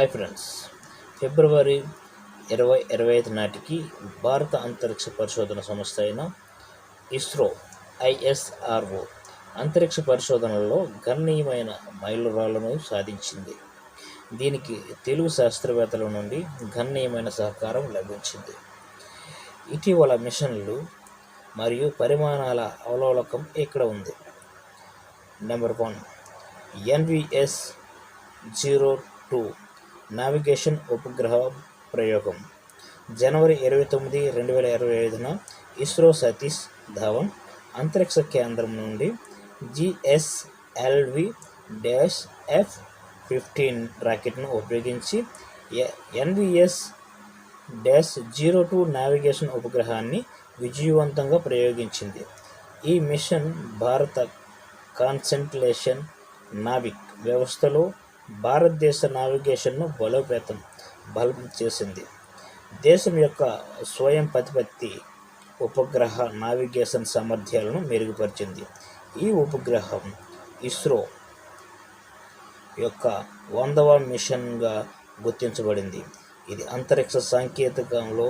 Hi friends, ఫిబ్రవరి 2025 నాటికి భారత అంతరిక్ష పరిశోధన సంస్థ అయిన ఇస్రో ISRO అంతరిక్ష పరిశోధనలో గణనీయమైన మైలురాళ్లను సాధించింది. దీనికి తెలుగు శాస్త్రవేత్తల నుండి గణనీయమైన సహకారం లభించింది. ఇటీవల మిషన్లు మరియు పరిమాణాల అవలోకనం ఇక్కడ ఉంది. నెంబర్ 1, NVS-02 నావిగేషన్ ఉపగ్రహ ప్రయోగం. జనవరి 29, 2025న ఇస్రో సతీష్ ధావన్ అంతరిక్ష కేంద్రం నుండి GSLV-F-15 రాకెట్ను ఉపయోగించి NVS-02 నావిగేషన్ ఉపగ్రహాన్ని విజయవంతంగా ప్రయోగించింది. ఈ మిషన్ భారత కాన్స్టెలేషన్ నావిక్ వ్యవస్థలో భారతదేశ నావిగేషన్ను బలోపేతం చేసింది. దేశం యొక్క స్వయం ప్రతిపత్తి ఉపగ్రహ నావిగేషన్ సామర్థ్యాలను మెరుగుపరిచింది. ఈ ఉపగ్రహం ఇస్రో యొక్క 100వ మిషన్గా గుర్తించబడింది. ఇది అంతరిక్ష సాంకేతికంలో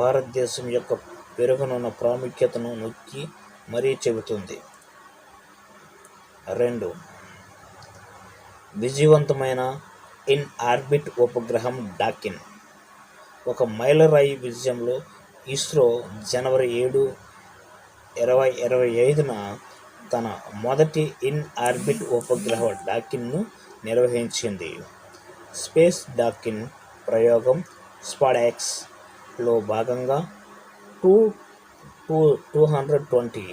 భారతదేశం యొక్క పెరుగునున్న ప్రాముఖ్యతను నొక్కి మరీ చెబుతుంది. 2, విజయవంతమైన ఇన్ ఆర్బిట్ ఉపగ్రహం డాకిన్. ఒక మైలురాయి విజయంలో ఇస్రో జనవరి 7, 2025న తన మొదటి ఇన్ ఆర్బిట్ ఉపగ్రహ డాకిన్ను నిర్వహించింది. స్పేస్ డాకిన్ ప్రయోగం SpaceXలో భాగంగా 220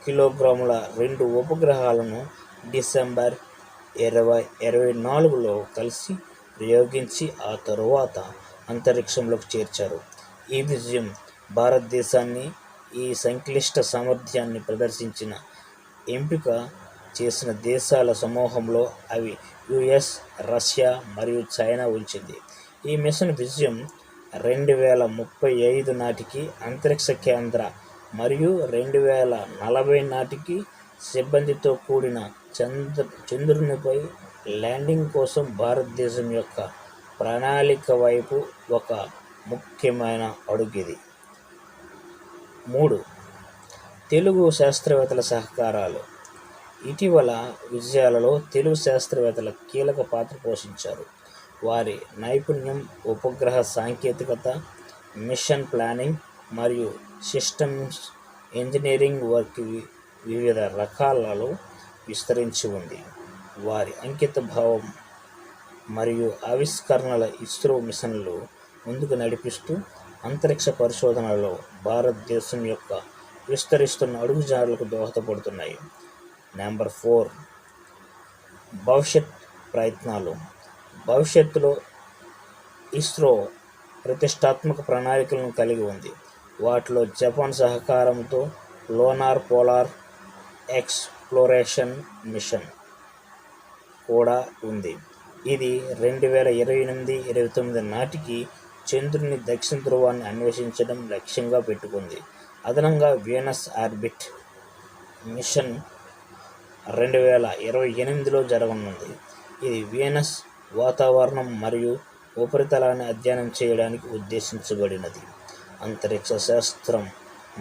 కిలోగ్రాముల 2 ఉపగ్రహాలను డిసెంబర్ 2024లో కలిసి ప్రయోగించి ఆ తరువాత అంతరిక్షంలోకి చేర్చారు. ఈ విజయం భారతదేశాన్ని ఈ సంక్లిష్ట సామర్థ్యాన్ని ప్రదర్శించిన ఎంపిక చేసిన దేశాల సమూహంలో అవి US, రష్యా మరియు చైనా ఉంచింది. ఈ మిషన్ విజయం 2035 నాటికి అంతరిక్ష కేంద్ర మరియు 2040 నాటికి సిబ్బందితో కూడిన చంద్రునిపై ల్యాండింగ్ కోసం భారతదేశం యొక్క ప్రణాళిక వైపు ఒక ముఖ్యమైన అడుగిది. 3, తెలుగు శాస్త్రవేత్తల సహకారాలు. ఇటీవల విజయాలలో తెలుగు శాస్త్రవేత్తలు కీలక పాత్ర పోషించారు. వారి నైపుణ్యం ఉపగ్రహ సాంకేతికత, మిషన్ ప్లానింగ్ మరియు సిస్టమ్స్ ఇంజనీరింగ్ వర్క్ వివిధ రకాలలో విస్తరించి ఉంది. వారి అంకిత భావం మరియు ఆవిష్కరణల ఇస్రో మిషన్లు ముందుకు నడిపిస్తూ అంతరిక్ష పరిశోధనలో భారతదేశం యొక్క విస్తరిస్తున్న అడుగుజాడలకు దోహదపడుతున్నాయి. నెంబర్ 4, భవిష్యత్ ప్రయత్నాలు. భవిష్యత్తులో ఇస్రో ప్రతిష్టాత్మక ప్రణాళికలను కలిగి ఉంది. వాటిలో జపాన్ సహకారంతో లోనార్ పోలార్ ఎక్స్ప్లోరేషన్ మిషన్ కూడా ఉంది. ఇది 2028-29 నాటికి చంద్రుని దక్షిణ ధ్రువాన్ని అన్వేషించడం లక్ష్యంగా పెట్టుకుంది. అదనంగా వీనస్ ఆర్బిట్ మిషన్ 2028లో జరగనుంది. ఇది వీనస్ వాతావరణం మరియు ఉపరితలాన్ని అధ్యయనం చేయడానికి ఉద్దేశించబడినది. అంతరిక్ష శాస్త్రం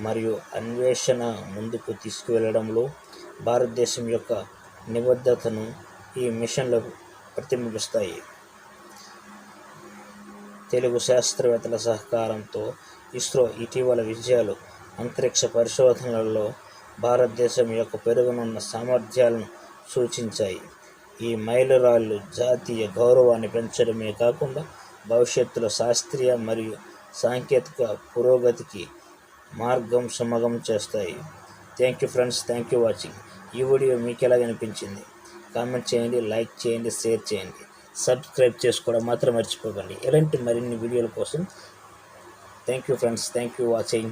మరియు అన్వేషణ ముందుకు తీసుకువెళ్లడంలో భారతదేశం యొక్క నిబద్ధతను ఈ మిషన్లు ప్రతిబింబిస్తాయి. తెలుగు శాస్త్రవేత్తల సహకారంతో ఇస్రో ఇటీవల విజయాలు అంతరిక్ష పరిశోధనలలో భారతదేశం యొక్క పెరుగునున్న సామర్థ్యాలను సూచించాయి. ఈ మైలురాళ్లు జాతీయ గౌరవాన్ని పెంచడమే కాకుండా భవిష్యత్తులో శాస్త్రీయ మరియు సాంకేతిక పురోగతికి మార్గం సుగమం చేస్తాయి. Thank you friends, thank you watching. ఈ వీడియో మీకు ఎలా అనిపించింది? కామెంట్ చేయండి, లైక్ చేయండి, షేర్ చేయండి, సబ్స్క్రైబ్ చేసుకోవడం మాత్రం మర్చిపోకండి. ఇలాంటి మరిన్ని వీడియోల కోసం thank you friends, thank you watching.